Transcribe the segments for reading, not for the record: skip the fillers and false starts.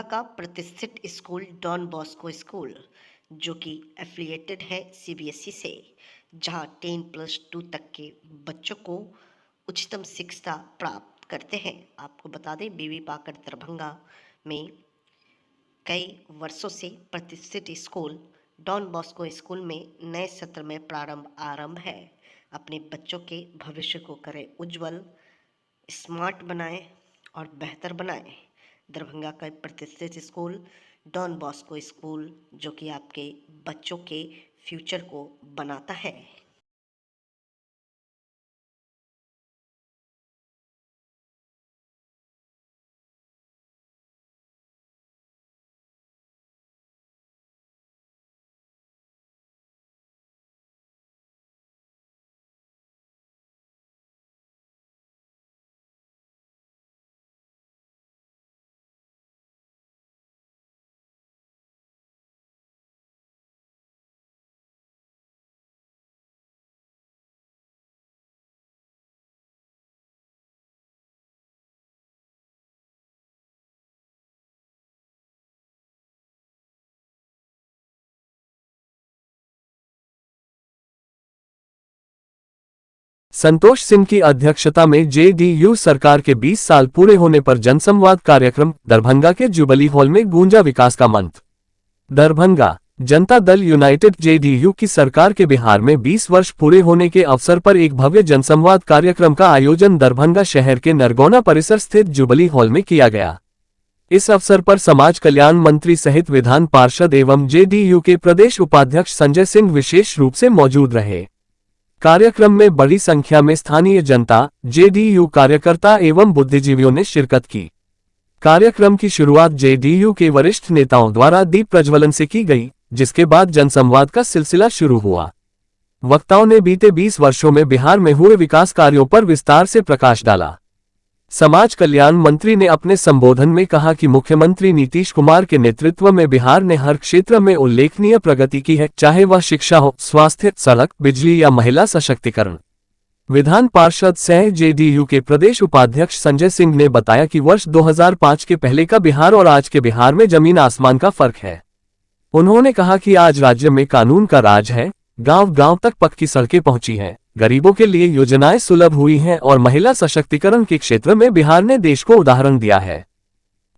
का प्रतिष्ठित school don Bosco school, जो कि एफिलिएटेड है सीबीएसई से, जहां 10+2 तक के बच्चों को उच्चतम शिक्षा प्राप्त करते हैं। आपको बता दें, बीवी पाकर दरभंगा में कई वर्षों से प्रतिष्ठित स्कूल डॉन बॉस्को स्कूल में नए सत्र में आरंभ है। अपने बच्चों के भविष्य को करें उज्जवल, स्मार्ट बनाएं और बेहतर बनाएं। दरभंगा का प्रतिष्ठित स्कूल डॉन बॉस्को स्कूल, जो कि आपके बच्चों के फ्यूचर को बनाता है। संतोष सिंह की अध्यक्षता में जेडीयू सरकार के 20 साल पूरे होने पर जनसंवाद कार्यक्रम दरभंगा के जुबली हॉल में गूंजा विकास का मंत्र। दरभंगा जनता दल यूनाइटेड जेडीयू की सरकार के बिहार में 20 वर्ष पूरे होने के अवसर पर एक भव्य जनसंवाद कार्यक्रम का आयोजन दरभंगा शहर के नरगौना परिसर स्थित जुबली हॉल में किया गया। इस अवसर पर समाज कल्याण मंत्री सहित विधान पार्षद एवं जेडीयू के प्रदेश उपाध्यक्ष संजय सिंह विशेष रूप से मौजूद रहे। कार्यक्रम में बड़ी संख्या में स्थानीय जनता, जेडीयू कार्यकर्ता एवं बुद्धिजीवियों ने शिरकत की। कार्यक्रम की शुरुआत जेडीयू के वरिष्ठ नेताओं द्वारा दीप प्रज्वलन से की गई, जिसके बाद जनसंवाद का सिलसिला शुरू हुआ। वक्ताओं ने बीते 20 वर्षों में बिहार में हुए विकास कार्यों पर विस्तार से प्रकाश डाला। समाज कल्याण मंत्री ने अपने संबोधन में कहा कि मुख्यमंत्री नीतीश कुमार के नेतृत्व में बिहार ने हर क्षेत्र में उल्लेखनीय प्रगति की है, चाहे वह शिक्षा हो, स्वास्थ्य, सड़क, बिजली या महिला सशक्तिकरण। विधान पार्षद सह जेडीयू के प्रदेश उपाध्यक्ष संजय सिंह ने बताया कि वर्ष 2005 के पहले का बिहार और आज के बिहार में जमीन आसमान का फर्क है। उन्होंने कहा कि आज राज्य में कानून का राज है, गांव-गांव तक पक्की सड़कें पहुंची हैं, गरीबों के लिए योजनाएं सुलभ हुई हैं और महिला सशक्तिकरण के क्षेत्र में बिहार ने देश को उदाहरण दिया है।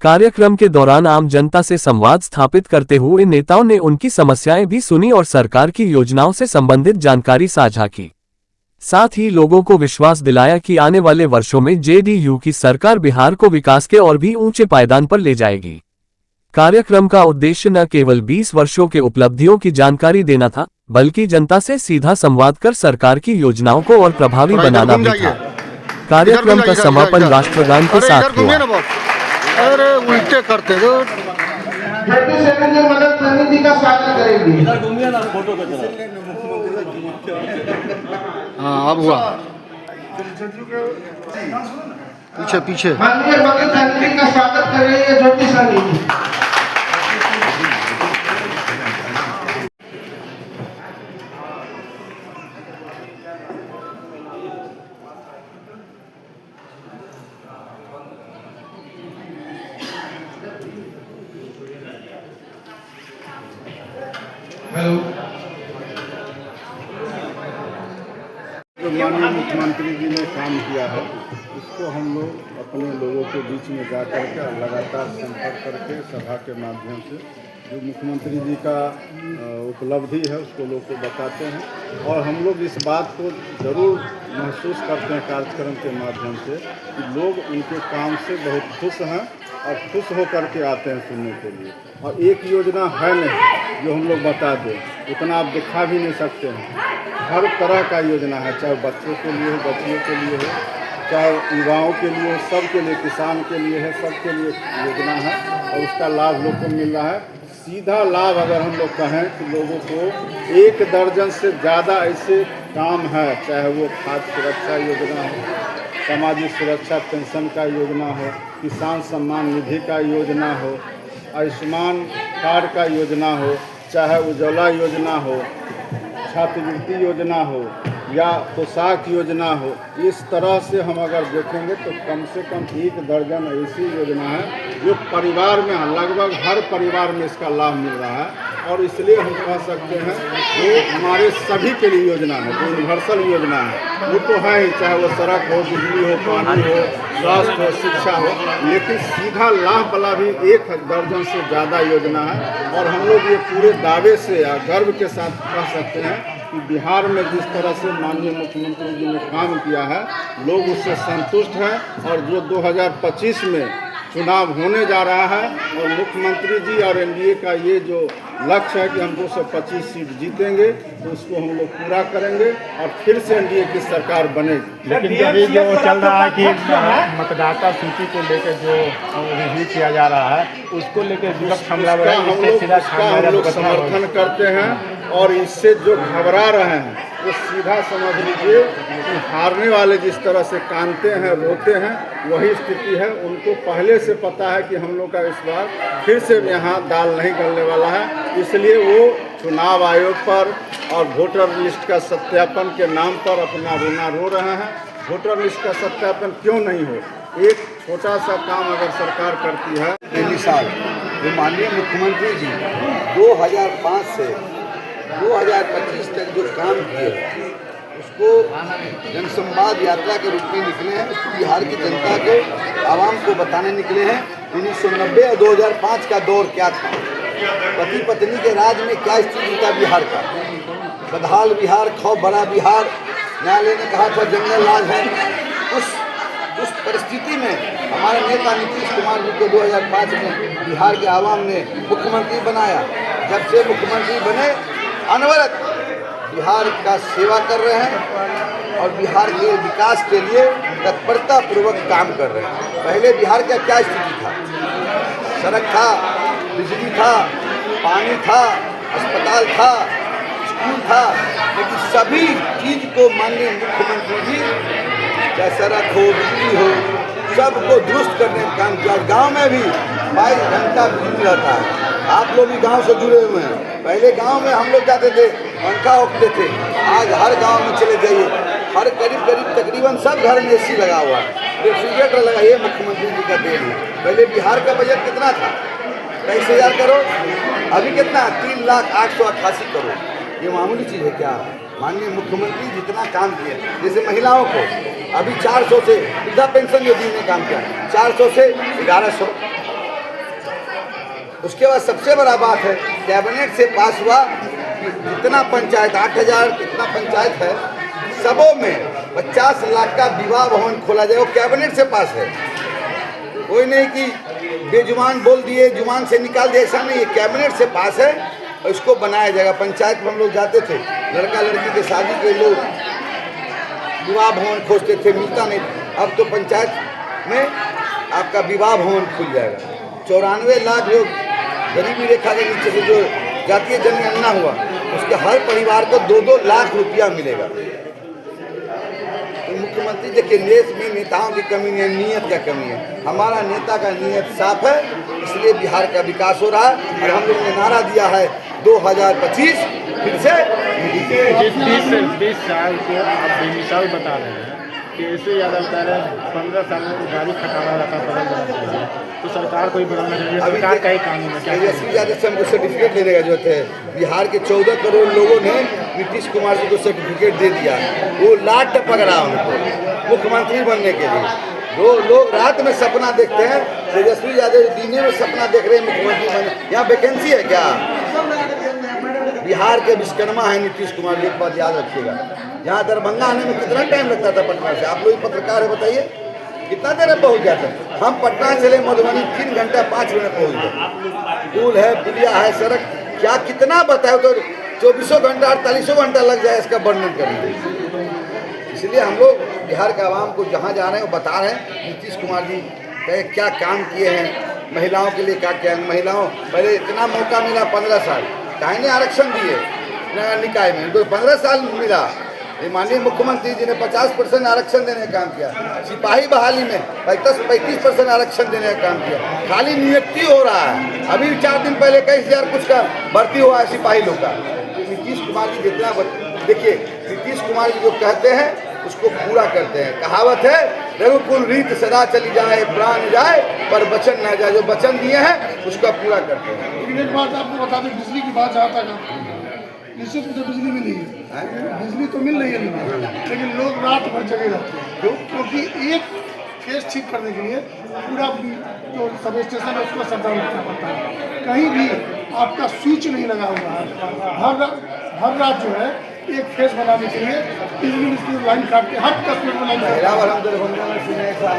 कार्यक्रम के दौरान आम जनता से संवाद स्थापित करते हुए नेताओं ने उनकी समस्याएं भी सुनी और सरकार की योजनाओं से संबंधित जानकारी साझा की। साथ ही लोगों को विश्वास दिलाया कि आने वाले वर्षों में जेडीयू की सरकार बिहार को विकास के और भी ऊंचे पायदान पर ले जाएगी। कार्यक्रम का उद्देश्य न केवल 20 वर्षों के उपलब्धियों की जानकारी देना था, बल्कि जनता से सीधा संवाद कर सरकार की योजनाओं को और प्रभावी बनाना भी था। कार्यक्रम का समापन राष्ट्रगान के साथ हुआ। अरे उल्टे करते हो। मदद समिति का स्वागत करेंगे। हाँ, अब हुआ। पीछे पीछे। मदद समिति का स्वागत करेंगे ज्योति समिति। हेलो। जो माननीय मुख्यमंत्री जी ने काम किया है, उसको हम लोग अपने लोगों के बीच में जा करके लगातार संपर्क करके सभा के माध्यम से जो मुख्यमंत्री जी का उपलब्धि है उसको लोग को बताते हैं। और हम लोग इस बात को ज़रूर महसूस करते हैं कार्यक्रम के माध्यम से कि लोग उनके काम से बहुत खुश हैं और खुश होकर के आते हैं सुनने के लिए। और एक योजना है नहीं जो हम लोग बता दें, उतना आप दिखा भी नहीं सकते हैं। हर तरह का योजना है, चाहे बच्चों के लिए हो, बच्चियों के लिए हो, चाहे युवाओं के लिए हो, सबके लिए, किसान के लिए है, सबके लिए योजना है और उसका लाभ लोग को मिल रहा है। सीधा लाभ अगर हम लोग कहें कि लोगों को 1 दर्जन से ज़्यादा ऐसे काम है, चाहे वो खाद्य सुरक्षा योजना हो, सामाजिक सुरक्षा पेंशन का योजना हो, किसान सम्मान निधि का योजना हो, आयुष्मान कार्ड का योजना हो, चाहे उज्ज्वला योजना हो, छात्रवृत्ति योजना हो, या पोशाक योजना हो, इस तरह से हम अगर देखेंगे तो कम से कम 1 दर्जन ऐसी योजना है जो परिवार में लगभग हर परिवार में इसका लाभ मिल रहा है। और इसलिए हम कह सकते हैं ये हमारे सभी के लिए योजना है, जो यूनिवर्सल योजना है वो तो है ही, चाहे वो सड़क हो, बिजली हो, पानी हो, स्वास्थ्य हो, शिक्षा हो, लेकिन सीधा लाभ वाला भी 1 दर्जन से ज़्यादा योजना है। और हम लोग ये पूरे दावे से या गर्व के साथ कह सकते हैं कि बिहार में जिस तरह से माननीय मुख्यमंत्री जी ने काम किया है, लोग उससे संतुष्ट हैं। और जो 2025 में चुनाव होने जा रहा है और मुख्यमंत्री जी और एनडीए का ये जो लक्ष्य है कि हम 225 सीट जीतेंगे, तो उसको हम लोग पूरा करेंगे और फिर से एनडीए की सरकार बनेगी। लेकिन अभी जो चल रहा है कि मतदाता सूची को लेकर जो रिव्यू किया जा रहा है, उसको लेकर विपक्ष हमला हम लोग समर्थन करते हैं। और इससे जो घबरा रहे हैं वो सीधा समझ लीजिए कि हारने वाले जिस तरह से कानते हैं, रोते हैं, वही स्थिति है। उनको पहले से पता है कि हम लोग का इस बार फिर से यहाँ दाल नहीं गलने वाला है, इसलिए वो चुनाव आयोग पर और वोटर लिस्ट का सत्यापन के नाम पर अपना रोना रो रहे हैं। वोटर लिस्ट का सत्यापन क्यों नहीं हो? एक छोटा सा काम अगर सरकार करती है, बेमिसाल जो माननीय मुख्यमंत्री जी 2005 से 2025 तक जो काम किए उसको जनसंवाद यात्रा के रूप में निकले हैं। उसको बिहार की जनता को, आवाम को बताने निकले हैं 1990 और 2005 का दौर क्या था, पति पत्नी के राज में क्या स्थिति था बिहार का, बदहाल बिहार, खौफ भरा बिहार, न्यायालय ने कहा था जंगल राज है। उस परिस्थिति में हमारे नेता नीतीश कुमार जी को 2005 में बिहार के आवाम ने मुख्यमंत्री बनाया। जब से मुख्यमंत्री बने अनवरत बिहार का सेवा कर रहे हैं और बिहार के विकास के लिए तत्परता पूर्वक काम कर रहे हैं। पहले बिहार का क्या स्थिति था? सड़क था, बिजली था, पानी था, अस्पताल था, स्कूल था, लेकिन सभी चीज़ को माननीय मुख्यमंत्री जी, चाहे सड़क हो, बिजली हो, सबको दुरुस्त करने का काम किया। गाँव में भी 22 घंटा बिजली रहता है। आप लोग भी गांव से जुड़े हुए हैं। पहले गांव में हम लोग जाते थे, पंखा उठते थे, आज हर गांव में चले जाइए, हर करीब तकरीबन सब घर में एसी लगा हुआ है, रेफ्रिजरेटर लगा। ये मुख्यमंत्री जी का देन है। पहले बिहार का बजट कितना था? 23,000 करोड़, अभी कितना? 3,08,88 करोड़। ये मामूली चीज़ है क्या? माननीय मुख्यमंत्री जितना काम किए, जैसे महिलाओं को अभी 400 से वृद्धा पेंशन जो दी ने काम किया, 400 से 1100। उसके बाद सबसे बड़ा बात है, कैबिनेट से पास हुआ जितना पंचायत 8,000 कितना पंचायत है, सबों में 50 लाख का विवाह भवन खोला जाए। वो कैबिनेट से पास है, कोई नहीं कि बेजुबान बोल दिए, जुबान से निकाल दिए, ऐसा नहीं है। कैबिनेट से पास है और इसको बनाया जाएगा। पंचायत में हम लोग जाते थे, लड़का लड़की के शादी के लोग विवाह भवन खोजते थे, मिलता नहीं। अब तो पंचायत में आपका विवाह भवन खुल जाएगा। 94 लाख लोग गरीबी रेखा के नीचे से जो जातीय जनगणना हुआ, उसके हर परिवार को 2-2 लाख रुपया मिलेगा। तो मुख्यमंत्री देखिए, देश में नेताओं की कमी नहीं है, नीयत का कमी है। हमारा नेता का नीयत साफ है, इसलिए बिहार का विकास हो रहा है। और हम लोगों ने नारा दिया है 2025 फिर से। 20 साल को आप बेमिसाल बता रहे हैं कि ऐसे यादव बता रहे हैं 15 साल में गाड़ी खटाना रहता बदल देना, तो सरकार को ही बदलना चाहिए। सरकार का ही कानून है क्या? तेजस्वी यादव से हमको सर्टिफिकेट देने का जरूरत है। बिहार के 14 करोड़ लोगों ने नीतीश कुमार जी को सर्टिफिकेट दे दिया, वो लाट पकड़ा उनको मुख्यमंत्री बनने के लिए। जो लोग रात में सपना देखते हैं, तेजस्वी यादव दिन में सपना देख रहे हैं मुख्यमंत्री बनने। यहाँ वैकेंसी है क्या? बिहार के विश्वकर्मा है नीतीश कुमार जी, एक बात याद रखिएगा। यहाँ दरभंगा आने में कितना टाइम लगता था पटना से? आप लोग पत्रकार है, बताइए कितना देर में पहुँच जाते? हम पटना चले मधुबनी 3 घंटा 5 मिनट पहुँच गए। पुल है, पुलिया है, सड़क क्या कितना बताओ तो 24 घंटा 48 घंटा लग जाए इसका वर्णन करने। इसलिए हम लोग बिहार के आवाम को जहाँ जा रहे हैं वो बता रहे हैं नीतीश कुमार जी क्या काम किए हैं, महिलाओं के लिए क्या किया है। महिलाओं पहले इतना मौका मिला 15 साल, काहे ने आरक्षण दिए नगर निकाय में, उनको 15 साल मिला। ये माननीय मुख्यमंत्री जी ने 50% आरक्षण देने का काम किया। सिपाही बहाली में 35% आरक्षण देने का काम किया। खाली नियुक्ति हो रहा है। अभी 4 दिन पहले 21,000 कुछ का भर्ती हुआ है सिपाही लोग का। नीतीश कुमार जी जितना देखिए नीतीश कुमार जी जो कहते हैं उसको पूरा करते हैं। कहावत है रघुकुल रीत सदा चली जाए प्राण जाए पर वचन न जाए, जो वचन दिए हैं उसका पूरा करते हैं। लेकिन एक बात आपको बता दें, बिजली की बात जहाँ तक निश्चित रूप से बिजली मिली है, बिजली तो मिल रही है, लेकिन लोग रात भर जगे रहते हैं। क्यों? क्योंकि एक केस ठीक करने के लिए पूरा जो सब स्टेशन है उसको शटडाउन करना पड़ता है। कहीं भी आपका स्विच नहीं लगा हुआ है। हर रात जो है एक फेस बनाने के लिए बिजली मिस्त्री लाइन काट के हर 10 मिनट में लाइन काट पहला बार हम दरभंगा में सुने ऐसा।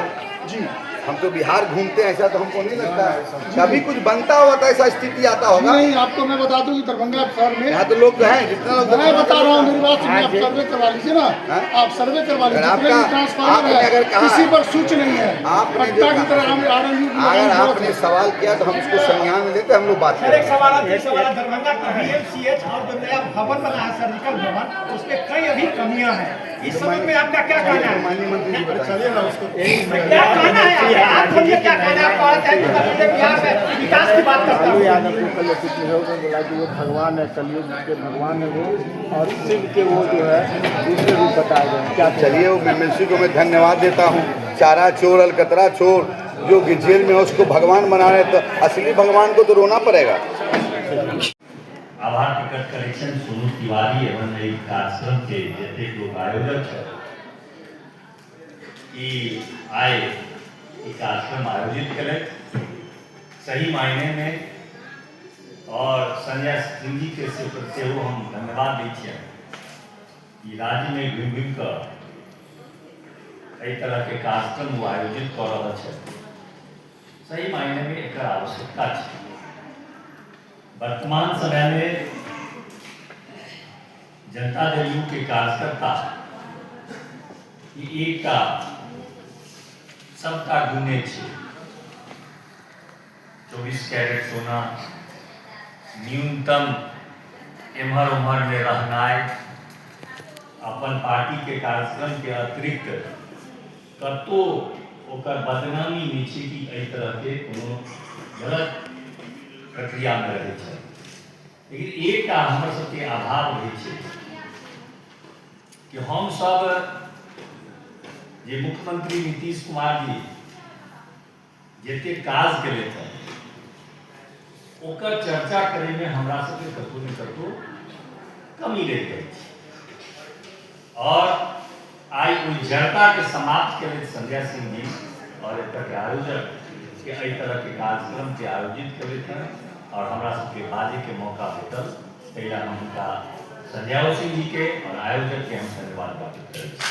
जी, हम तो बिहार घूमते हैं, ऐसा तो हमको नहीं लगता है। कभी कुछ बनता होगा तो ऐसा स्थिति आता होगा। नहीं, आपको मैं बता दूं कि दरभंगा शहर में यहाँ तो लोग जो हैं जितना लोग मैं बता रहा हूँ, मेरी बात सुनिए, आप सर्वे करवा लीजिए ना। आप सर्वे करवा लीजिए, जितने भी ट्रांसफार्मर है किसी पर स्विच नहीं है। पट्टा की तरह हम अगर आपने सवाल किया तो हम उसको संज्ञान में लेते, हम लोग बात सर एक सवाल दरभंगा का BMCH और जो नया भवन बना है सर्जिकल भवन, उसमें कई अभी कमियां हैं। इस संबंध में आपका क्या कहना है? माननीय मंत्री जी बताइए ना उसको। क्या कहना है आप बोलिए, क्या कहना है? आप कहते हैं कि बिहार में विकास की बात करता हूँ। यादव को कल किसी लोगों ने बोला कि वो भगवान है, कलयुग के भगवान है वो, और शिव के वो जो है दूसरे रूप बताए गए। क्या चलिए वो MLC को मैं धन्यवाद देता हूँ। चारा चोर अलकतरा चोर जो कि जेल में है उसको भगवान बना रहे, तो असली भगवान को तो रोना पड़ेगा। आभार टिकट कलेक्शन सोनू तिवारी एवं एक कार्यक्रम के जैसे लोग आयोजक है कि आए एक कार्यक्रम आयोजित करें सही मायने में, और संजय सिंह जी के से वो हम धन्यवाद दीजिए कि राज्य में घूम घूम कर कई तरह के कार्यक्रम वो आयोजित कर रहा है। सही मायने में एक आवश्यकता है। वर्तमान समय में जनता दल यू के कार्यकर्ता एक सबका गुने 24 कैरेट सोना न्यूनतम एम्हर उम्हर में रहनाय, अपन पार्टी के कार्यक्रम के अतिरिक्त कतो ओकर बदनामी नीचे की एहि तरह के कोनो गलत प्रक्रिया में रहे छै। लेकिन एक हमर सबके अभाव रहे छै कि हम सब जे मुख्यमंत्री नीतीश कुमार जी जते काज केले थे ओकर चर्चा करे में हमरा सबके कतौ न कतौ कमी रह गई, और आई उस जड़ता के समाप्त केले संजय सिंह जी और एकर के आयोजक के एहि तरह के कार्यक्रम के आयोजित करे थे, और हमरा सबके बाजे के मौका भेटल। तैया हम उनका संजय सिंह जी के और आयोजक के हम धन्यवाद ज्ञापित करै छी।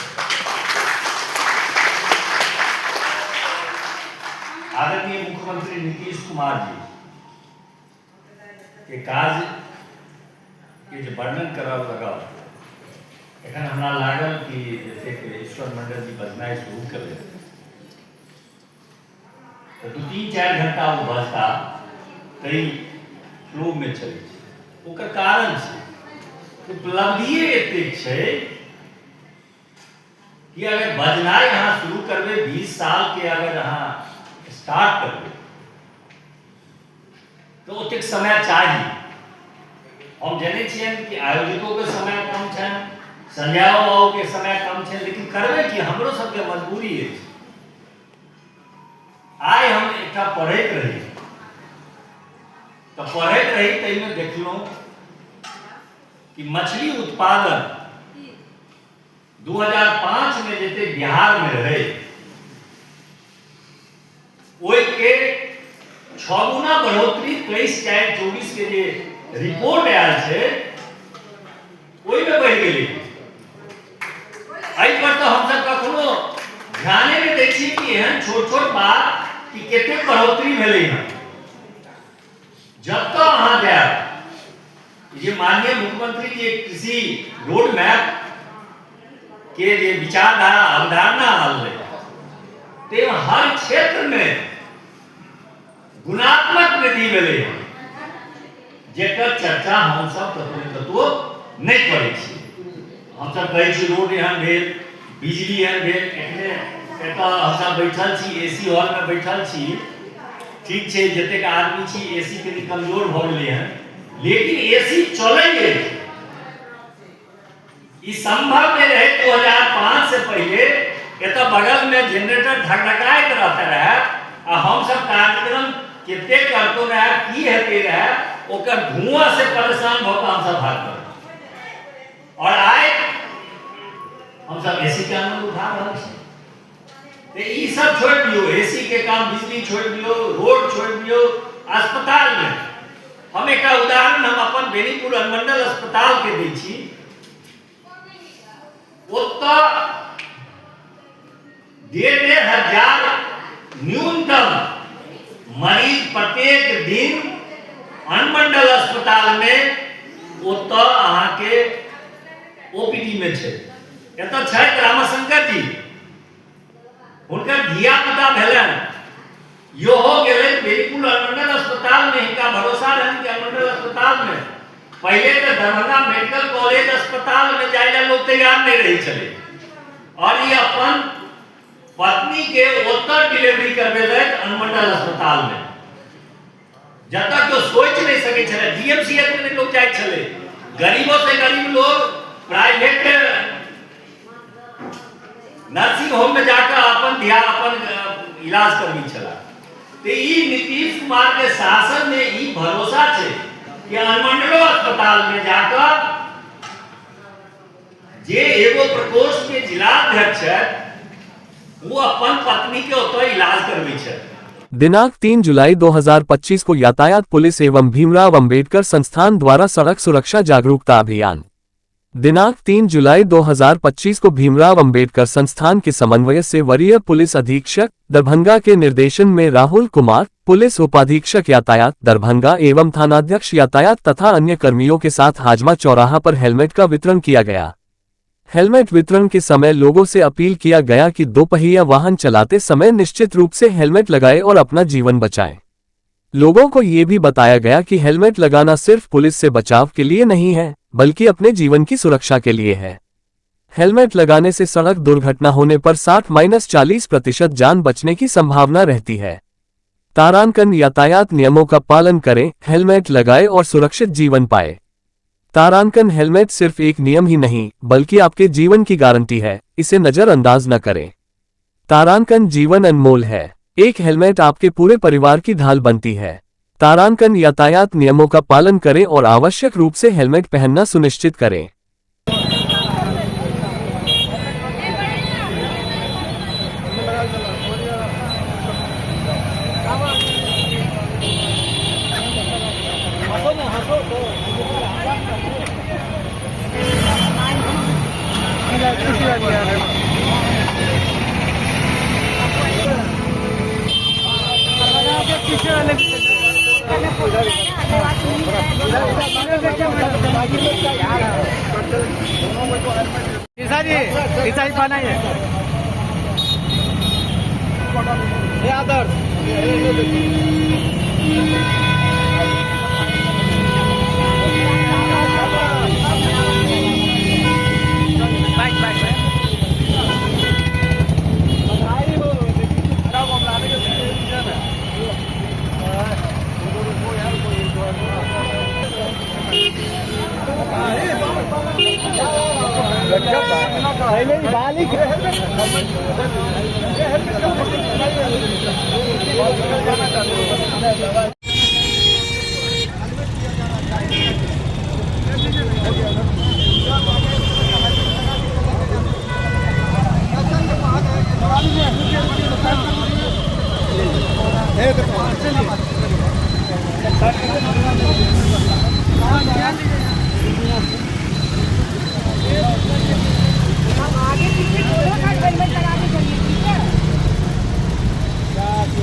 आदरणीय मुख्यमंत्री नीतीश कुमार जी के काज के जो वर्णन करब लगल, एखन हमरा लागल कि जैसे कि ईश्वर मंडल जी बजनाइ शुरू करें तो 2-3-4 घंटा वो बजता कई फ्लो में चले। ओकर कारण छै उपलब्धि एतेक छै कि अगर बजनाइ अहाँ शुरू करबे 20 साल के अगर अहाँ स्टार्ट करबे तो ओतेक समय चाहिए। हम जाने छियनि कि आयोजकों के समय कम छनि, संध्याओ बाबू के समय कम छनि, लेकिन करबे कि हमरो सबके मजबूरी है। आइ हम एक पढ़ैत रही तो ताहिमे देखलहुँ कि मछली उत्पादन 2005 में जते बिहार में रहे ओहि के 6 गुना बढ़ोतरी 23-4-24 के जे रिपोर्ट आयल छै ओहि में बढ़ि गेलै। एहि पर तो हमसब कखनो ध्याने नहीं दै छी कि एहन छोट छोट बात कि कतेक बढ़ोतरी भेलै हँ। जब तक अहाँ जायब ये माननीय मुख्यमंत्री जी कृषि रोड मैप के जे विचारधारा अवधारणा आनलै ते हर क्षेत्र में गुणात्मक वृद्धि भेलै हँ, जेकर चर्चा हम सब कतौ नहीं करै छी। हम सब कहै छी रोड एहन भेल, बिजली एहन भेल, एखने एतऽ हम सब बैठल छी AC हॉल में बैठल छी, ठीक छै जतेक आदमी छी AC के कमजोर भऽ गेलै हँ, लेकिन AC चलै अछि। ये संभव में रहे 2005 से पहले ये तो बगल में जनरेटर धकधकाइत रहता रहे आ हम सब कार्यक्रम केते करतो रहे की हेते रहे ओकर धुआं से परेशान होकर हम सब भाग और आए हम सब एसी के आनंद उठा रहे हैं। तो ये सब छोड़ दियो, एसी के काम, बिजली छोड़ दियो, रोड छोड़ दियो, अस्पताल में हम एक उदाहरण हम अपन बेनीपुर अनुमंडल अस्पताल के दै छी। ओतऽ 1,500 न्यूनतम मरीज प्रत्येक दिन अनुमंडल अस्पताल में ओतऽ अहाँ के ओपीडी में छै। एतऽ छै रामशंकर जी, उनकर धिया पुता भेलन, यो हो गेले बेनीपुर अनुमंडल अस्पताल में इनका भरोसा रहन कि अनुमंडल अस्पताल में पहले तो दरभंगा मेडिकल कॉलेज अस्पताल में जाए लोग तैयार नहीं रही चले और ये अपन पत्नी के उत्तर डिलीवरी करबे अनुमंडल अस्पताल में जब तक तो सोच नहीं सके चले। डीएमसीएच में लोग जाए चले, गरीबों से गरीब लोग प्राइवेट नर्सिंग होम में जाकर अपन इलाज करनी चला। तो ये नीतीश कुमार के शासन में ये भरोसा है कि अनुमंडल अस्पताल में जाकर जे एगो प्रकोष्ठ के जिलाध्यक्ष है वो अपन पत्नी के उतो इलाज करवी है। दिनांक 3 जुलाई 2025 को यातायात पुलिस एवं भीमराव अंबेडकर संस्थान द्वारा सड़क सुरक्षा जागरूकता अभियान। दिनांक 3 जुलाई 2025 को भीमराव अंबेडकर संस्थान के समन्वय से वरीय पुलिस अधीक्षक दरभंगा के निर्देशन में राहुल कुमार, पुलिस उपाधीक्षक यातायात दरभंगा एवं थानाध्यक्ष यातायात तथा अन्य कर्मियों के साथ हाजमा चौराहा पर हेलमेट का वितरण किया गया। हेलमेट वितरण के समय लोगों से अपील किया गया कि दोपहिया वाहन चलाते समय निश्चित रूप से हेलमेट लगाएं और अपना जीवन बचाएं। लोगों को ये भी बताया गया कि हेलमेट लगाना सिर्फ पुलिस से बचाव के लिए नहीं है बल्कि अपने जीवन की सुरक्षा के लिए है। हेलमेट लगाने से सड़क दुर्घटना होने पर 60-40% जान बचने की संभावना रहती है। तारांकन यातायात नियमों का पालन करें, हेलमेट लगाएं और सुरक्षित जीवन पाएं। तारांकन हेलमेट सिर्फ एक नियम ही नहीं बल्कि आपके जीवन की गारंटी है, इसे नजरअंदाज न करें। तारांकन जीवन अनमोल है, एक हेलमेट आपके पूरे परिवार की ढाल बनती है। तारांकन यातायात नियमों का पालन करें और आवश्यक रूप से हेलमेट पहनना सुनिश्चित करें।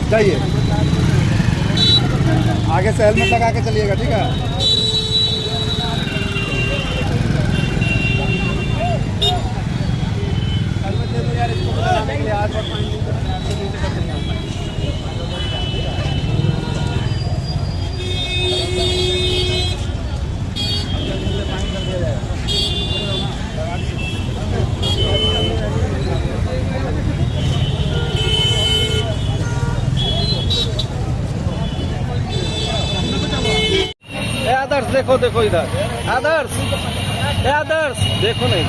चाहिए आगे से हेलमेट लगा के चलिएगा, ठीक है। हेलमेट दे दो यार इसको लगाने के लिए, आज और पानी आदर्श देखो देखो इधर आदर्श देखो नहीं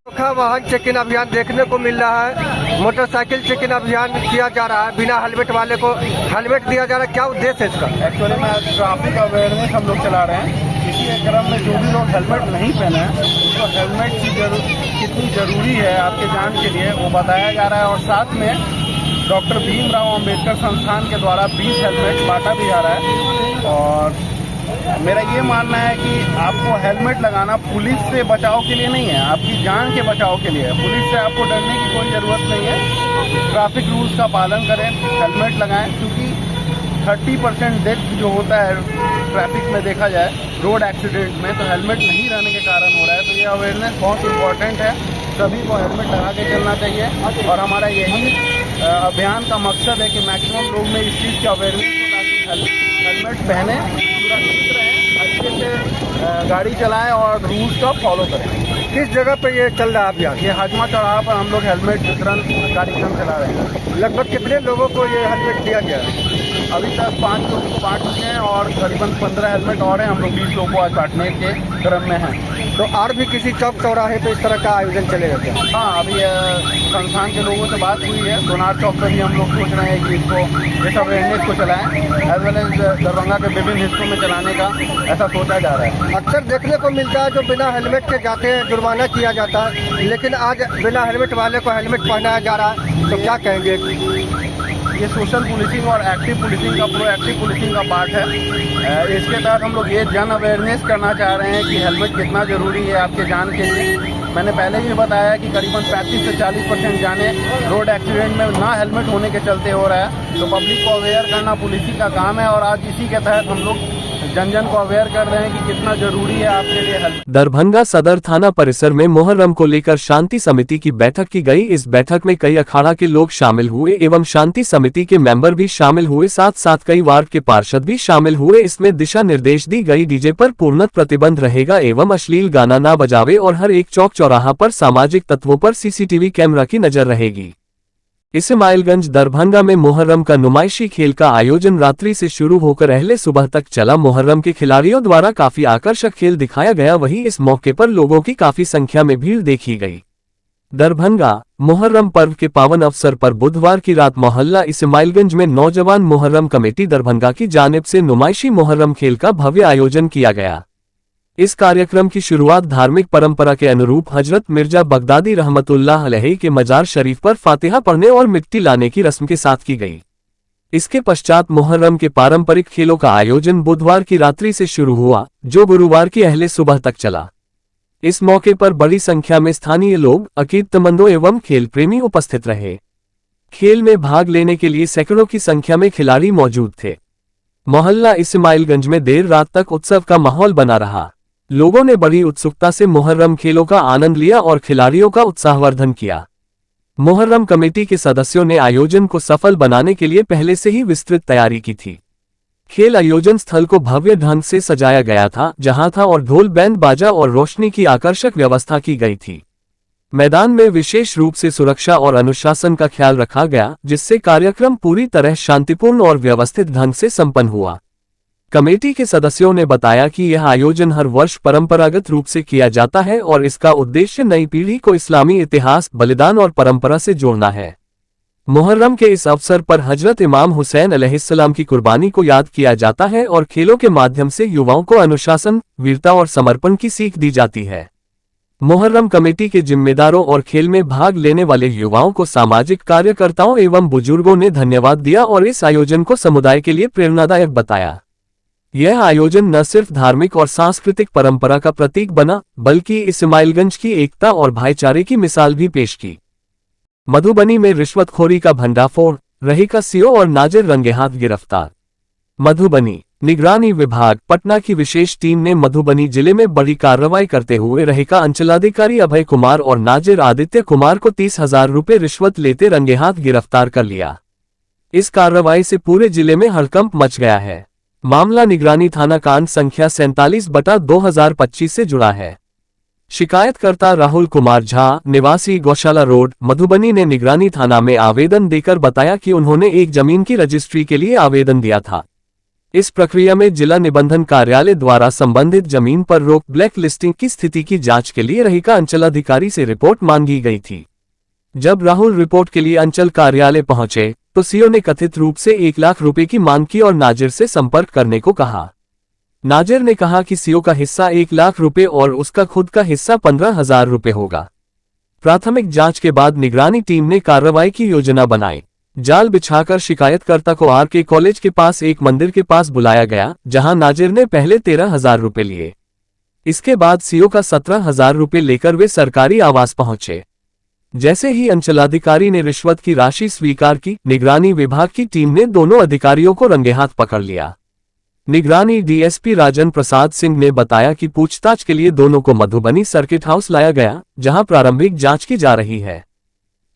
अनोखा वाहन चेक इन अभियान देखने को मिल रहा है। मोटरसाइकिल चेक इन अभियान किया जा रहा है, बिना हेलमेट वाले को हेलमेट दिया जा रहा है। क्या उद्देश्य है इसका? एक्चुअली में ट्रैफिक अवेयरनेस हम लोग चला रहे हैं। इसी के क्रम में जो भी लोग हेलमेट नहीं पहने हैं उसको हेलमेट की कितनी ज़रूरी है आपके जान के लिए वो बताया जा रहा है। और साथ में डॉक्टर भीमराव अंबेडकर संस्थान के द्वारा 20 हेलमेट बांटा भी जा रहा है। और मेरा ये मानना है कि आपको हेलमेट लगाना पुलिस से बचाव के लिए नहीं है, आपकी जान के बचाव के लिए है। पुलिस से आपको डरने की कोई ज़रूरत नहीं है। ट्रैफिक रूल्स का पालन करें, हेलमेट लगाएं, क्योंकि 30% डेथ जो होता है ट्रैफिक में देखा जाए रोड एक्सीडेंट में, तो हेलमेट नहीं रहने के कारण हो रहा है। तो ये अवेयरनेस बहुत इम्पोर्टेंट है, सभी को हेलमेट लगा के चलना चाहिए। और हमारा यही अभियान का मकसद है कि मैक्सिमम लोग में इस चीज़ की अवेयरनेस हो, ताकि हेलमेट पहने, सुरक्षित रहें, अच्छे से गाड़ी चलाएं और रूल्स का फॉलो करें। किस जगह पे ये चल रहा है अभियान? ये हाजमा चौराहा पर हम लोग हेलमेट वितरण कार्यक्रम चला रहे हैं। लगभग कितने लोगों को ये हेलमेट दिया गया है? अभी तक 5 लोगों को बांट चुके हैं और करीबन 15 हेलमेट और हैं। हम लोग 20 लोगों को आज बांटने के क्रम में हैं। तो और भी किसी चौक चौराहे पे इस तरह का आयोजन चलेगा क्या? हाँ, अभी संस्थान के लोगों से बात हुई है। दोनार चौक पर भी हम लोग सोच रहे हैं कि इसको इस अवेयरनेस को चलाएं, एज वेल एज दरभंगा के विभिन्न हिस्सों में चलाने का ऐसा सोचा जा रहा है। अक्सर देखने को मिलता है जो बिना हेलमेट के जाते हैं जुर्माना किया जाता है, लेकिन आज बिना हेलमेट वाले को हेलमेट पहनाया जा रहा है, तो क्या कहेंगे? ये सोशल पुलिसिंग और एक्टिव पुलिसिंग का प्रोएक्टिव पुलिसिंग का पार्ट है। इसके तहत हम लोग ये जन अवेयरनेस करना चाह रहे हैं कि हेलमेट कितना ज़रूरी है आपके जान के लिए। मैंने पहले भी बताया कि करीबन 35 से 40% जाने रोड एक्सीडेंट में ना हेलमेट होने के चलते हो रहा है। तो पब्लिक को अवेयर करना पुलिस का काम है और आज इसी के तहत हम लोग जन जन को अवेयर कर रहे हैं कि कितना जरूरी है आपके लिए हेल्प। दरभंगा सदर थाना परिसर में मुहर्रम को लेकर शांति समिति की बैठक की गई। इस बैठक में कई अखाड़ा के लोग शामिल हुए एवं शांति समिति के मेंबर भी शामिल हुए, साथ साथ कई वार्ड के पार्षद भी शामिल हुए। इसमें दिशा निर्देश दी गई, डीजे पर पूर्ण प्रतिबंध रहेगा एवं अश्लील गाना ना बजावे और हर एक चौक चौराहा पर सामाजिक तत्वों पर सीसीटीवी कैमरा की नजर रहेगी। इस्माइलगंज दरभंगा में मुहर्रम का नुमाइशी खेल का आयोजन रात्रि से शुरू होकर अहले सुबह तक चला। मुहर्रम के खिलाड़ियों द्वारा काफी आकर्षक खेल दिखाया गया, वहीं इस मौके पर लोगों की काफी संख्या में भीड़ देखी गई। दरभंगा मुहर्रम पर्व के पावन अवसर पर बुधवार की रात मोहल्ला इस्माइलगंज में नौजवान मुहर्रम कमेटी दरभंगा की जानिब से नुमाइशी मुहर्रम खेल का भव्य आयोजन किया गया। इस कार्यक्रम की शुरुआत धार्मिक परंपरा के अनुरूप हजरत मिर्जा बगदादी रहमतुल्लाह अलैहि के मजार शरीफ पर फातिहा पढ़ने और मिट्टी लाने की रस्म के साथ की गई। इसके पश्चात मुहर्रम के पारंपरिक खेलों का आयोजन बुधवार की रात्रि से शुरू हुआ, जो गुरुवार की अहले सुबह तक चला। इस मौके पर बड़ी संख्या में स्थानीय लोग, अकीदतमंदों एवं खेल प्रेमी उपस्थित रहे। खेल में भाग लेने के लिए सैकड़ों की संख्या में खिलाड़ी मौजूद थे। मोहल्ला इस्माइलगंज में देर रात तक उत्सव का माहौल बना रहा। लोगों ने बड़ी उत्सुकता से मुहर्रम खेलों का आनंद लिया और खिलाड़ियों का उत्साहवर्धन किया। मुहर्रम कमेटी के सदस्यों ने आयोजन को सफल बनाने के लिए पहले से ही विस्तृत तैयारी की थी। खेल आयोजन स्थल को भव्य ढंग से सजाया गया था, जहां था और ढोल बैंड बाजा और रोशनी की आकर्षक व्यवस्था की गई थी। मैदान में विशेष रूप से सुरक्षा और अनुशासन का ख्याल रखा गया, जिससे कार्यक्रम पूरी तरह शांतिपूर्ण और व्यवस्थित ढंग से संपन्न हुआ। कमेटी के सदस्यों ने बताया कि यह आयोजन हर वर्ष परंपरागत रूप से किया जाता है और इसका उद्देश्य नई पीढ़ी को इस्लामी इतिहास, बलिदान और परंपरा से जोड़ना है। मुहर्रम के इस अवसर पर हजरत इमाम हुसैन अलैहिस्सलाम की कुर्बानी को याद किया जाता है और खेलों के माध्यम से युवाओं को अनुशासन, वीरता और समर्पण की सीख दी जाती है। मुहर्रम कमेटी के जिम्मेदारों और खेल में भाग लेने वाले युवाओं को सामाजिक कार्यकर्ताओं एवं बुजुर्गों ने धन्यवाद दिया और इस आयोजन को समुदाय के लिए प्रेरणादायक बताया। यह आयोजन न सिर्फ धार्मिक और सांस्कृतिक परंपरा का प्रतीक बना, बल्कि इस्माइलगंज की एकता और भाईचारे की मिसाल भी पेश की। मधुबनी में रिश्वतखोरी का भंडाफोड़, रही का सीओ और नाजिर रंगेहाथ गिरफ्तार। मधुबनी निगरानी विभाग पटना की विशेष टीम ने मधुबनी जिले में बड़ी कार्रवाई करते हुए रही का अंचलाधिकारी अभय कुमार और नाजिर आदित्य कुमार को 30,000 रुपये रिश्वत लेते रंगेहाथ गिरफ्तार कर लिया। इस कार्रवाई से पूरे जिले में हड़कंप मच गया है। मामला निगरानी थाना कांड संख्या 47/2025 से जुड़ा है। शिकायतकर्ता राहुल कुमार झा निवासी गौशाला रोड, मधुबनी ने निगरानी थाना में आवेदन देकर बताया कि उन्होंने एक जमीन की रजिस्ट्री के लिए आवेदन दिया था। इस प्रक्रिया में जिला निबंधन कार्यालय द्वारा संबंधित जमीन पर रोक ब्लैक लिस्टिंग की स्थिति की जांच के लिए रहीका अंचलाधिकारी से रिपोर्ट मांगी गई थी। जब राहुल रिपोर्ट के लिए अंचल कार्यालय पहुंचे तो सीओ ने कथित रूप से 1 लाख रुपए की मांग की और नाजिर से संपर्क करने को कहा। नाजिर ने कहा कि सीओ का हिस्सा 1 लाख रुपए और उसका खुद का हिस्सा 15,000 रुपए होगा। प्राथमिक जांच के बाद निगरानी टीम ने कार्रवाई की योजना बनाई। जाल बिछाकर शिकायतकर्ता को आरके कॉलेज के पास एक मंदिर के पास बुलाया गया, जहां नाजिर ने पहले 13,000 रुपए लिए। इसके बाद सीओ का 17,000 रुपए लेकर वे सरकारी आवास पहुंचे। जैसे ही अंचलाधिकारी ने रिश्वत की राशि स्वीकार की, निगरानी विभाग की टीम ने दोनों अधिकारियों को रंगे हाथ पकड़ लिया। निगरानी डीएसपी राजन प्रसाद सिंह ने बताया कि पूछताछ के लिए दोनों को मधुबनी सर्किट हाउस लाया गया, जहां प्रारंभिक जांच की जा रही है।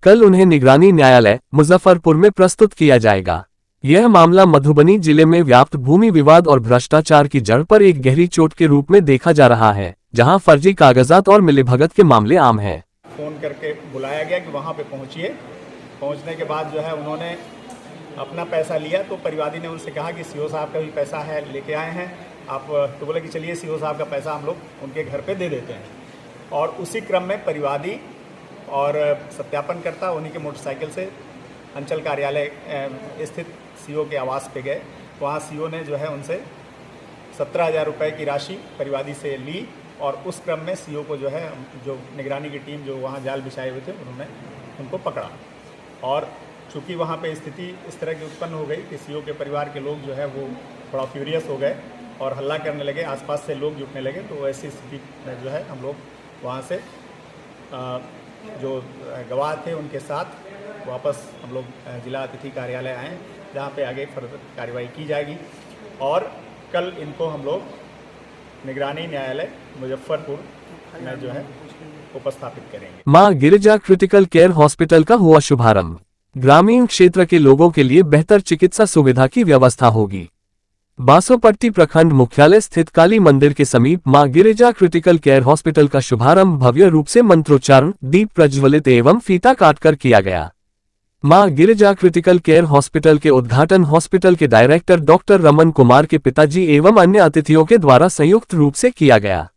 कल उन्हें निगरानी न्यायालय मुजफ्फरपुर में प्रस्तुत किया जाएगा। यह मामला मधुबनी जिले में व्याप्त भूमि विवाद और भ्रष्टाचार की जड़ पर एक गहरी चोट के रूप में देखा जा रहा है, जहां फर्जी कागजात और मिलीभगत के मामले आम हैं। फ़ोन करके बुलाया गया कि वहाँ पे पहुँचिए। पहुँचने के बाद जो है उन्होंने अपना पैसा लिया, तो परिवादी ने उनसे कहा कि सीओ साहब का भी पैसा है, लेके आए हैं आप। तो बोले कि चलिए सीओ साहब का पैसा हम लोग उनके घर पे दे देते हैं। और उसी क्रम में परिवादी और सत्यापनकर्ता उन्हीं के मोटरसाइकिल से अंचल कार्यालय स्थित सीओ के आवास पे गए। वहाँ सीओ ने जो है उनसे 17,000 रुपये की राशि परिवादी से ली और उस क्रम में सीओ को जो है जो निगरानी की टीम जो वहाँ जाल बिछाए हुए थे उन्होंने उनको पकड़ा। और चूँकि वहाँ पे स्थिति इस तरह की उत्पन्न हो गई कि सीओ के परिवार के लोग जो है वो थोड़ा फ्यूरियस हो गए और हल्ला करने लगे, आसपास से लोग जुटने लगे। तो ऐसी स्थिति में जो है हम लोग वहाँ से जो गवाह थे उनके साथ वापस हम लोग जिला अतिथि कार्यालय आए, जहाँ पे आगे फर्दर कार्रवाई की जाएगी। और कल इनको हम लोग निगरानी न्यायालय मुजफ्फरपुर में जो है उपस्थापित करेंगे। मां गिरिजा क्रिटिकल केयर हॉस्पिटल का हुआ शुभारंभ। ग्रामीण क्षेत्र के लोगों के लिए बेहतर चिकित्सा सुविधा की व्यवस्था होगी। बासोपट्टी प्रखंड मुख्यालय स्थित काली मंदिर के समीप मां गिरिजा क्रिटिकल केयर हॉस्पिटल का शुभारंभ भव्य रूप से मंत्रोच्चारण, दीप प्रज्वलित एवं फीता काटकर किया गया। मां गिरिजा क्रिटिकल केयर हॉस्पिटल के उद्घाटन हॉस्पिटल के डायरेक्टर डॉक्टर रमन कुमार के पिताजी एवं अन्य अतिथियों के द्वारा संयुक्त रूप से किया गया।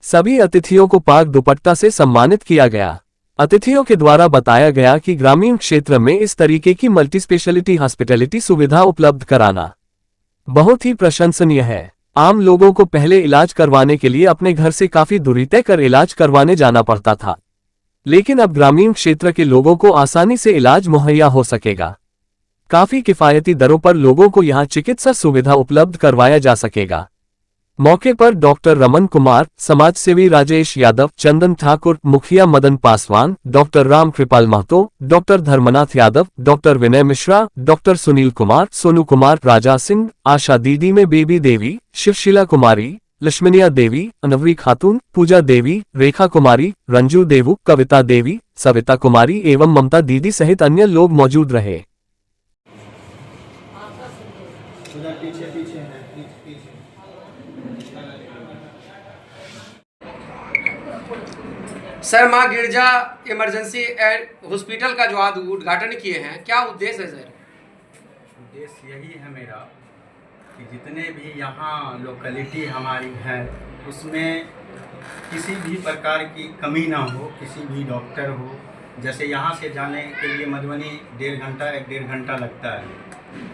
सभी अतिथियों को पाक दुपट्टा से सम्मानित किया गया। अतिथियों के द्वारा बताया गया कि ग्रामीण क्षेत्र में इस तरीके की मल्टी स्पेशलिटी हॉस्पिटलिटी सुविधा उपलब्ध कराना बहुत ही प्रशंसनीय है। आम लोगों को पहले इलाज करवाने के लिए अपने घर से काफी दूरी तय कर इलाज करवाने जाना पड़ता था, लेकिन अब ग्रामीण क्षेत्र के लोगों को आसानी से इलाज मुहैया हो सकेगा। काफी किफायती दरों पर लोगों को यहां चिकित्सा सुविधा उपलब्ध करवाया जा सकेगा। मौके पर डॉक्टर रमन कुमार, समाजसेवी राजेश यादव, चंदन ठाकुर, मुखिया Madan Paswan, doctor Ram Kripal Mahato, doctor Dharmanath Yadav, doctor विनय मिश्रा, डॉक्टर सुनील कुमार, सोनू कुमार, राजा सिंह, आशा दीदी में बेबी देवी, शिवशीला कुमारी, लक्ष्मनिया देवी, अनवरी खातून, पूजा देवी, रेखा कुमारी, रंजू देवू, कविता देवी, सविता कुमारी एवं ममता दीदी सहित अन्य लोग मौजूद रहे। सर, मां गिरजा इमरजेंसी हॉस्पिटल का जो आज उद्घाटन किए हैं, क्या उद्देश्य है सर? उद्देश्य यही है मेरा कि जितने भी यहाँ लोकेलिटी हमारी है उसमें किसी भी प्रकार की कमी ना हो, किसी भी डॉक्टर हो। जैसे यहाँ से जाने के लिए मधुबनी 1.5 घंटा लगता है,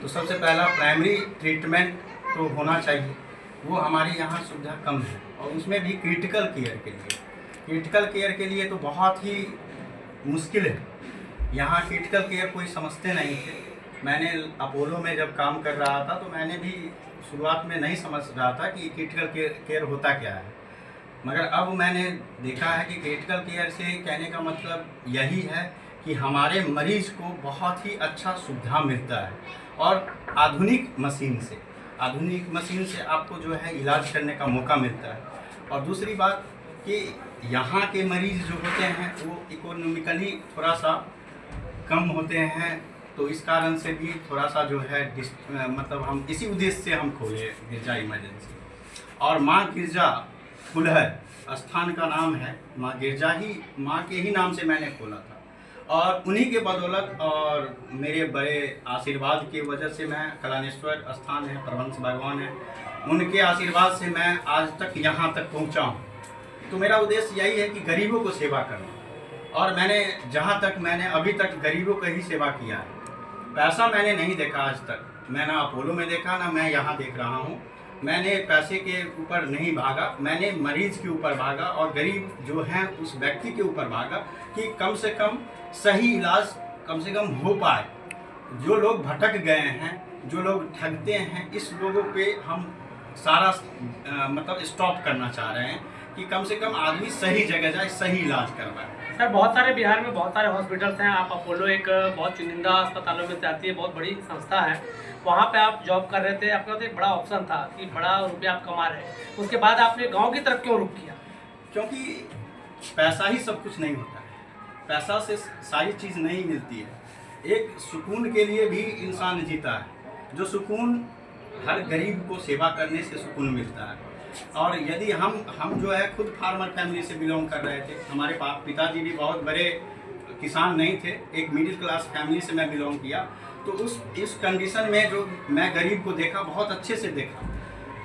तो सबसे पहला प्राइमरी ट्रीटमेंट तो होना चाहिए, वो हमारी यहाँ सुविधा कम है। और उसमें भी क्रिटिकल केयर के लिए तो बहुत ही मुश्किल है। यहाँ क्रिटिकल केयर कोई समझते नहीं थे। मैंने अपोलो में जब काम कर रहा था तो मैंने भी शुरुआत में नहीं समझ रहा था कि क्रिटिकल केयर होता क्या है, मगर अब मैंने देखा है कि क्रिटिकल केयर से कहने का मतलब यही है कि हमारे मरीज को बहुत ही अच्छा सुविधा मिलता है और आधुनिक मशीन से आपको जो है इलाज करने का मौका मिलता है। और दूसरी बात कि यहाँ के मरीज जो होते हैं वो इकोनॉमिकली थोड़ा सा कम होते हैं, तो इस कारण से भी थोड़ा सा जो है मतलब हम इसी उद्देश्य से हम खोले गिरजा इमरजेंसी। और माँ गिरजा फुलहर स्थान का नाम है, माँ गिरजा ही माँ के ही नाम से मैंने खोला था। और उन्हीं के बदौलत और मेरे बड़े आशीर्वाद की वजह से मैं कलानेश्वर स्थान है, परमहंस भगवान है, उनके आशीर्वाद से मैं आज तक यहाँ तक पहुँचा हूँ। तो मेरा उद्देश्य यही है कि गरीबों को सेवा करना, और मैंने जहाँ तक मैंने अभी तक गरीबों का ही सेवा किया है। पैसा मैंने नहीं देखा आज तक, मैं ना अपोलो में देखा ना मैं यहाँ देख रहा हूँ। मैंने पैसे के ऊपर नहीं भागा, मैंने मरीज के ऊपर भागा और गरीब जो हैं उस व्यक्ति के ऊपर भागा कि कम से कम सही इलाज कम से कम हो पाए। जो लोग भटक गए हैं, जो लोग ठगते हैं, इस लोगों पे हम सारा मतलब स्टॉप करना चाह रहे हैं कि कम से कम आदमी सही जगह जाए, सही इलाज करवाए। सर, बहुत सारे बिहार में बहुत सारे हॉस्पिटल्स हैं। आप अपोलो एक बहुत चुनिंदा अस्पतालों में जाती है, बहुत बड़ी संस्था है, वहाँ पे आप जॉब कर रहे थे, आपके पास एक बड़ा ऑप्शन था कि बड़ा रुपया आप कमा रहे हैं, उसके बाद आपने गांव की तरफ क्यों रुख किया? क्योंकि पैसा ही सब कुछ नहीं होता है, पैसा से सारी चीज़ नहीं मिलती है। एक सुकून के लिए भी इंसान जीता है, जो सुकून हर गरीब को सेवा करने से सुकून मिलता है। और यदि हम जो है खुद फार्मर फैमिली से बिलोंग कर रहे थे, हमारे पिताजी भी बहुत बड़े किसान नहीं थे, एक मिडिल क्लास फैमिली से मैं बिलोंग किया, तो इस कंडीशन में जो मैं गरीब को देखा, बहुत अच्छे से देखा।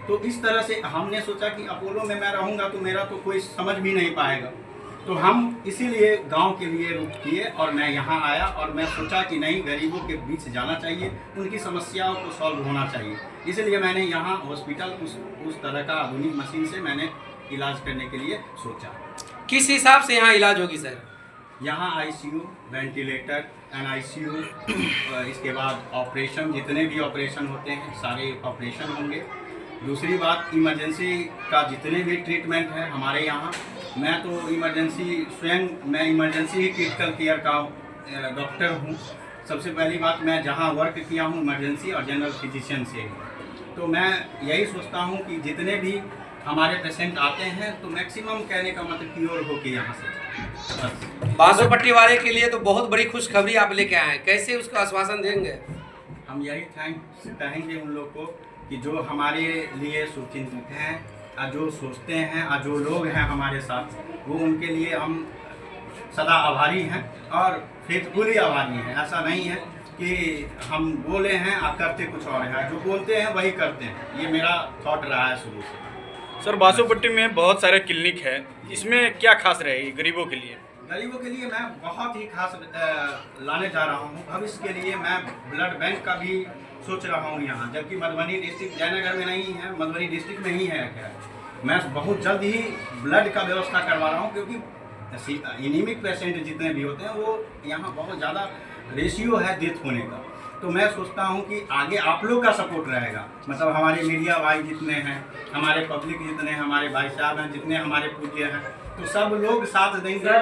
तो इस तरह से हमने सोचा कि अपोलो में मैं रहूँगा तो मेरा तो कोई समझ भी नहीं पाएगा, तो हम इसीलिए गांव के लिए रुख किए और मैं यहाँ आया और मैं सोचा कि नहीं, गरीबों के बीच जाना चाहिए, उनकी समस्याओं को सॉल्व होना चाहिए। इसलिए मैंने यहाँ हॉस्पिटल उस तरह का आधुनिक मशीन से मैंने इलाज करने के लिए सोचा। किस हिसाब से यहाँ इलाज होगी सर? यहाँ आईसीयू, वेंटिलेटर, NICU, इसके बाद ऑपरेशन, जितने भी ऑपरेशन होते हैं सारे ऑपरेशन होंगे। दूसरी बात, इमरजेंसी का जितने भी ट्रीटमेंट है हमारे यहाँ, मैं तो मैं इमरजेंसी क्रिटिकल केयर का डॉक्टर हूँ। सबसे पहली बात, मैं जहाँ वर्क किया हूँ इमरजेंसी और जनरल फिजिशियन से, तो मैं यही सोचता हूँ कि जितने भी हमारे पेशेंट आते हैं तो मैक्सिमम कहने का मतलब क्योर हो के यहाँ से। बांसोपट्टी वाले के लिए तो बहुत बड़ी खुशखबरी आप लेके आए हैं, कैसे उसको आश्वासन देंगे? हम यही थैंक्स कहेंगे उन लोग को कि जो हमारे लिए सुचिंतित हैं, जो सोचते हैं, जो लोग हैं हमारे साथ, वो उनके लिए हम सदा आभारी हैं और फेथफुली आभारी हैं। ऐसा नहीं है कि हम बोले हैं और करते कुछ और है, जो बोलते हैं वही करते हैं। ये मेरा थॉट रहा है शुरू से। सर, बांसोपट्टी में बहुत सारे क्लिनिक है, इसमें क्या खास रहेगी गरीबों के लिए? गरीबों के लिए मैं बहुत ही खास लाने जा रहा हूँ। भविष्य के लिए मैं ब्लड बैंक का भी सोच रहा हूँ यहाँ, जबकि मधुबनी डिस्ट्रिक्ट जयनगर में नहीं है, मधुबनी डिस्ट्रिक्ट में ही है। मैं बहुत जल्द ही ब्लड का व्यवस्था करवा रहा हूँ, क्योंकि एनीमिक पेशेंट जितने भी होते हैं वो यहाँ बहुत ज़्यादा रेशियो है डेथ होने का। तो मैं सोचता हूँ कि आगे आप लोग का सपोर्ट रहेगा, मतलब हमारे मीडिया भाई जितने हैं, हमारे पब्लिक जितने हैं, हमारे भाई साहब हैं, जितने हमारे पूज्य हैं, तो सब लोग साथ देंगे।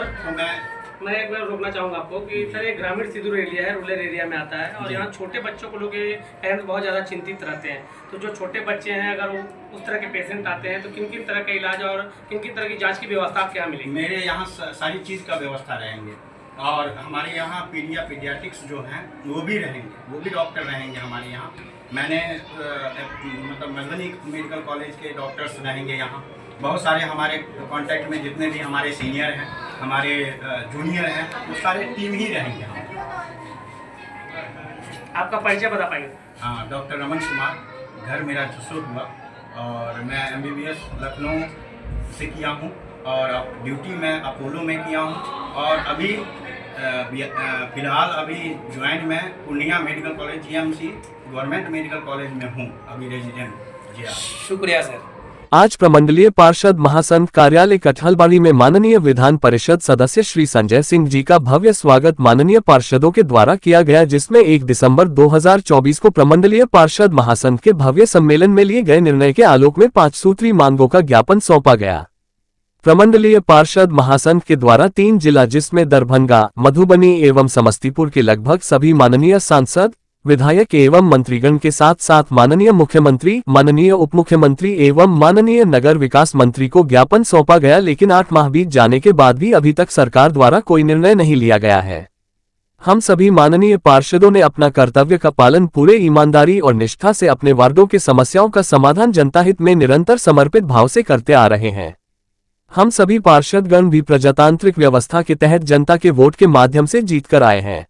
तो मैं एक बार रोकना चाहूँगा आपको कि सर, ये ग्रामीण सुदूर एरिया है, रूरल एरिया में आता है, और यहाँ छोटे बच्चों को लोग पेरेंट्स बहुत ज़्यादा चिंतित रहते हैं। तो जो छोटे बच्चे हैं, अगर वो उस तरह के पेशेंट आते हैं तो किन किन तरह का इलाज और किन किन तरह की जाँच की व्यवस्था आपके यहाँ मिलेगी? मेरे यहाँ सारी चीज़ का व्यवस्था रहेंगे, और हमारे यहाँ पीडियाट्रिक्स जो हैं वो भी रहेंगे, वो भी डॉक्टर रहेंगे हमारे यहाँ। मैंने मतलब मधुबनी मेडिकल कॉलेज के डॉक्टर्स रहेंगे यहाँ। बहुत सारे हमारे कांटेक्ट में जितने भी हमारे सीनियर हैं, हमारे जूनियर हैं, वो सारे टीम ही रहेंगे यहाँ। आपका परिचय बता पाएंगे? हाँ, डॉक्टर रमन कुमार, घर मेरा जसोर हुआ, और मैं MBBS लखनऊ से किया हूँ, और अब ड्यूटी मैं अपोलो में किया हूँ, और अभी फिलहाल अभी ज्वाइन मैं Purnia medical college GMC government medical college में हूँ, अभी रेजिडेंट। जी हाँ, शुक्रिया सर। आज प्रमंडलीय पार्षद महासंघ कार्यालय कटहलबाड़ी में माननीय विधान परिषद सदस्य श्री संजय सिंह जी का भव्य स्वागत माननीय पार्षदों के द्वारा किया गया, जिसमें 1 दिसंबर 2024 को प्रमंडलीय पार्षद महासंघ के भव्य सम्मेलन में लिए गए निर्णय के आलोक में 5 सूत्री मांगों का ज्ञापन सौंपा गया। प्रमंडलीय पार्षद महासंघ के द्वारा 3 जिला जिसमें दरभंगा, मधुबनी एवं समस्तीपुर के लगभग सभी माननीय सांसद, विधायक एवं मंत्रीगण के साथ साथ माननीय मुख्यमंत्री, माननीय उप मुख्यमंत्री एवं माननीय नगर विकास मंत्री को ज्ञापन सौंपा गया, लेकिन 8 माह बीत जाने के बाद भी अभी तक सरकार द्वारा कोई निर्णय नहीं लिया गया है। हम सभी माननीय पार्षदों ने अपना कर्तव्य का पालन पूरे ईमानदारी और निष्ठा से अपने वार्डों के समस्याओं का समाधान जनता हित में निरंतर समर्पित भाव से करते आ रहे हैं। हम सभी पार्षदगण भी प्रजातांत्रिक व्यवस्था के तहत जनता के वोट के माध्यम से जीतकर आए हैं।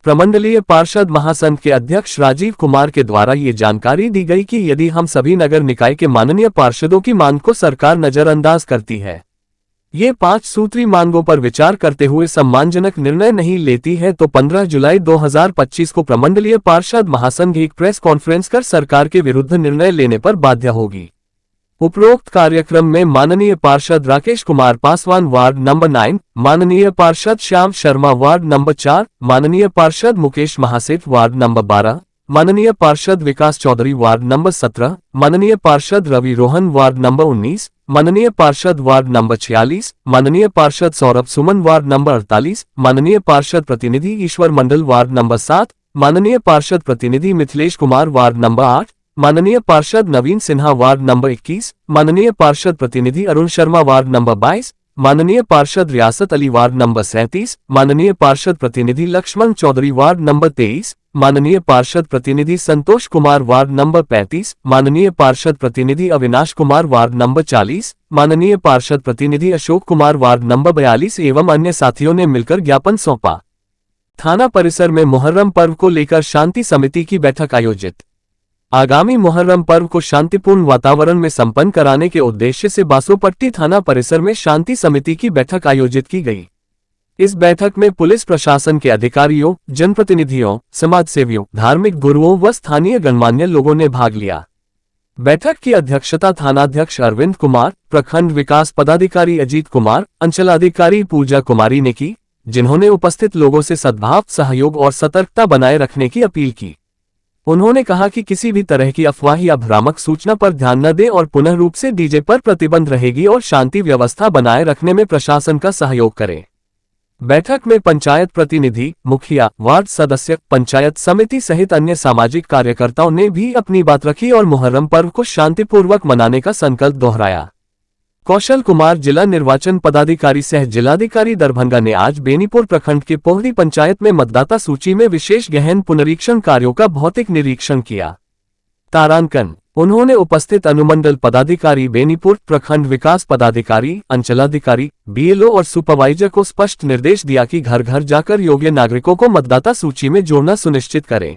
प्रमंडलीय पार्षद महासंघ के अध्यक्ष राजीव कुमार के द्वारा ये जानकारी दी गई कि यदि हम सभी नगर निकाय के माननीय पार्षदों की मांग को सरकार नजरअंदाज करती है, ये 5 सूत्री मांगों पर विचार करते हुए सम्मानजनक निर्णय नहीं लेती है तो 15 जुलाई 2025 को प्रमंडलीय पार्षद महासंघ एक प्रेस कॉन्फ्रेंस कर सरकार के विरुद्ध निर्णय लेने पर बाध्य होगी। उपरोक्त कार्यक्रम में माननीय पार्षद राकेश कुमार पासवान वार्ड नंबर 9, माननीय पार्षद श्याम शर्मा वार्ड नंबर 4, माननीय पार्षद मुकेश महासेठ वार्ड नंबर 12, माननीय पार्षद विकास चौधरी वार्ड नंबर 17, माननीय पार्षद रवि रोहन वार्ड नंबर 19, माननीय पार्षद वार्ड नंबर 46, माननीय पार्षद सौरभ सुमन वार्ड नंबर 48, माननीय पार्षद प्रतिनिधि ईश्वर मंडल वार्ड नंबर 7, माननीय पार्षद प्रतिनिधि मिथिलेश कुमार वार्ड नंबर 8, माननीय पार्षद नवीन सिन्हा वार्ड नंबर 21, माननीय पार्षद प्रतिनिधि अरुण शर्मा वार्ड नंबर 22, माननीय पार्षद रियासत अली वार्ड नंबर 37, माननीय पार्षद प्रतिनिधि लक्ष्मण चौधरी वार्ड नंबर 23, माननीय पार्षद प्रतिनिधि संतोष कुमार वार्ड नंबर 35, माननीय पार्षद प्रतिनिधि अविनाश कुमार वार्ड नंबर 40, माननीय पार्षद प्रतिनिधि अशोक कुमार वार्ड नंबर 42 एवं अन्य साथियों ने मिलकर ज्ञापन सौंपा। थाना परिसर में मुहर्रम पर्व को लेकर शांति समिति की बैठक आयोजित। आगामी मुहर्रम पर्व को शांतिपूर्ण वातावरण में संपन्न कराने के उद्देश्य से बासोपट्टी थाना परिसर में शांति समिति की बैठक आयोजित की गई। इस बैठक में पुलिस प्रशासन के अधिकारियों, जनप्रतिनिधियों, समाजसेवियों, धार्मिक गुरुओं व स्थानीय गणमान्य लोगों ने भाग लिया। बैठक की अध्यक्षता थानाध्यक्ष अरविंद कुमार, प्रखंड विकास पदाधिकारी अजीत कुमार, अंचलाधिकारी पूजा कुमारी ने की, जिन्होंने उपस्थित लोगों से सद्भाव, सहयोग और सतर्कता बनाए रखने की अपील की। उन्होंने कहा कि किसी भी तरह की अफवाह या भ्रामक सूचना पर ध्यान न दें और पुनः रूप से डीजे पर प्रतिबंध रहेगी और शांति व्यवस्था बनाए रखने में प्रशासन का सहयोग करें। बैठक में पंचायत प्रतिनिधि, मुखिया, वार्ड सदस्य, पंचायत समिति सहित अन्य सामाजिक कार्यकर्ताओं ने भी अपनी बात रखी और मुहर्रम पर्व को शांतिपूर्वक मनाने का संकल्प दोहराया। कौशल कुमार जिला निर्वाचन पदाधिकारी सह जिलाधिकारी दरभंगा ने आज बेनीपुर प्रखंड के पोहरी पंचायत में मतदाता सूची में विशेष गहन पुनरीक्षण कार्यों का भौतिक निरीक्षण किया। तारांकन उन्होंने उपस्थित अनुमंडल पदाधिकारी बेनीपुर, प्रखंड विकास पदाधिकारी, अंचलाधिकारी, बीएलओ और सुपरवाइजर को स्पष्ट निर्देश दिया कि घर घर जाकर योग्य नागरिकों को मतदाता सूची में जोड़ना सुनिश्चित करें।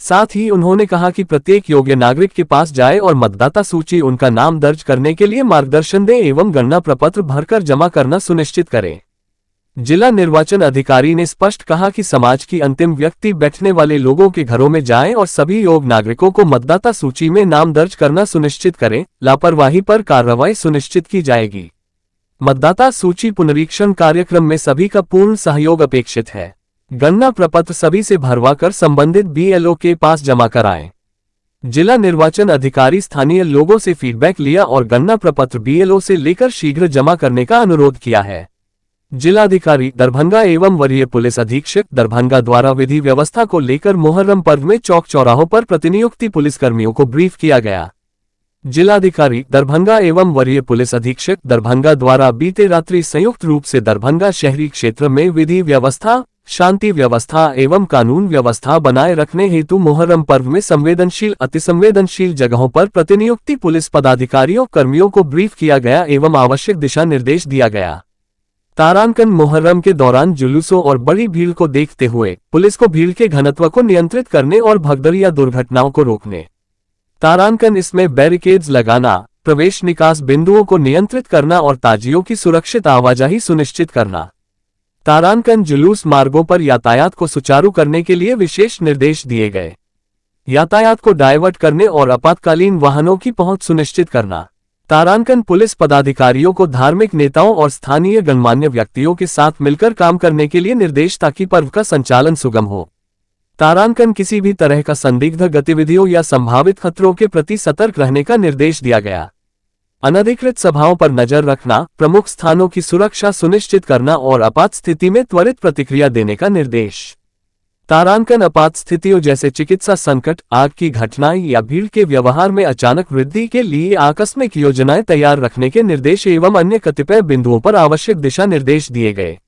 साथ ही उन्होंने कहा कि प्रत्येक योग्य नागरिक के पास जाए और मतदाता सूची उनका नाम दर्ज करने के लिए मार्गदर्शन दें एवं गणना प्रपत्र भरकर जमा करना सुनिश्चित करें। जिला निर्वाचन अधिकारी ने स्पष्ट कहा कि समाज की अंतिम व्यक्ति बैठने वाले लोगों के घरों में जाएं और सभी योग्य नागरिकों को मतदाता सूची में नाम दर्ज करना सुनिश्चित करें। लापरवाही पर कार्रवाई सुनिश्चित की जाएगी। मतदाता सूची पुनरीक्षण कार्यक्रम में सभी का पूर्ण सहयोग अपेक्षित है। गणना प्रपत्र सभी से भरवाकर संबंधित बीएलओ के पास जमा कराएं। जिला निर्वाचन अधिकारी स्थानीय लोगों से फीडबैक लिया और गणना प्रपत्र बीएलओ से लेकर शीघ्र जमा करने का अनुरोध किया है। जिलाधिकारी दरभंगा एवं वरीय पुलिस अधीक्षक दरभंगा द्वारा विधि व्यवस्था को लेकर मुहर्रम पर्व में चौक चौराहों पर प्रतिनियुक्ति पुलिसकर्मियों को ब्रीफ किया गया। जिलाधिकारी दरभंगा एवं वरीय पुलिस अधीक्षक दरभंगा द्वारा बीते रात्रि संयुक्त रूप से दरभंगा शहरी क्षेत्र में विधि व्यवस्था, शांति व्यवस्था एवं कानून व्यवस्था बनाए रखने हेतु मुहर्रम पर्व में संवेदनशील अतिसंवेदनशील जगहों पर प्रतिनियुक्ति पुलिस पदाधिकारियों कर्मियों को ब्रीफ किया गया एवं आवश्यक दिशा निर्देश दिया गया। तारांकन मुहर्रम के दौरान जुलूसों और बड़ी भीड़ को देखते हुए पुलिस को भीड़ के घनत्व को नियंत्रित करने और भगदड़ या दुर्घटनाओं को रोकने, तारांकन इसमें बैरिकेड्स लगाना, प्रवेश निकास बिंदुओं को नियंत्रित करना और ताजियों की सुरक्षित आवाजाही सुनिश्चित करना। तारांकन जुलूस मार्गों पर यातायात को सुचारू करने के लिए विशेष निर्देश दिए गए। यातायात को डायवर्ट करने और आपातकालीन वाहनों की पहुंच सुनिश्चित करना। तारांकन पुलिस पदाधिकारियों को धार्मिक नेताओं और स्थानीय गणमान्य व्यक्तियों के साथ मिलकर काम करने के लिए निर्देश ताकि पर्व का संचालन सुगम हो। तारांकन किसी भी तरह का संदिग्ध गतिविधियों या संभावित खतरों के प्रति सतर्क रहने का निर्देश दिया गया। अनधिकृत सभाओं पर नजर रखना, प्रमुख स्थानों की सुरक्षा सुनिश्चित करना और आपात स्थिति में त्वरित प्रतिक्रिया देने का निर्देश। तारांकन आपात स्थितियों जैसे चिकित्सा संकट, आग की घटनाएं या भीड़ के व्यवहार में अचानक वृद्धि के लिए आकस्मिक योजनाएं तैयार रखने के निर्देश एवं अन्य कतिपय बिंदुओं पर आवश्यक दिशा निर्देश दिए गए।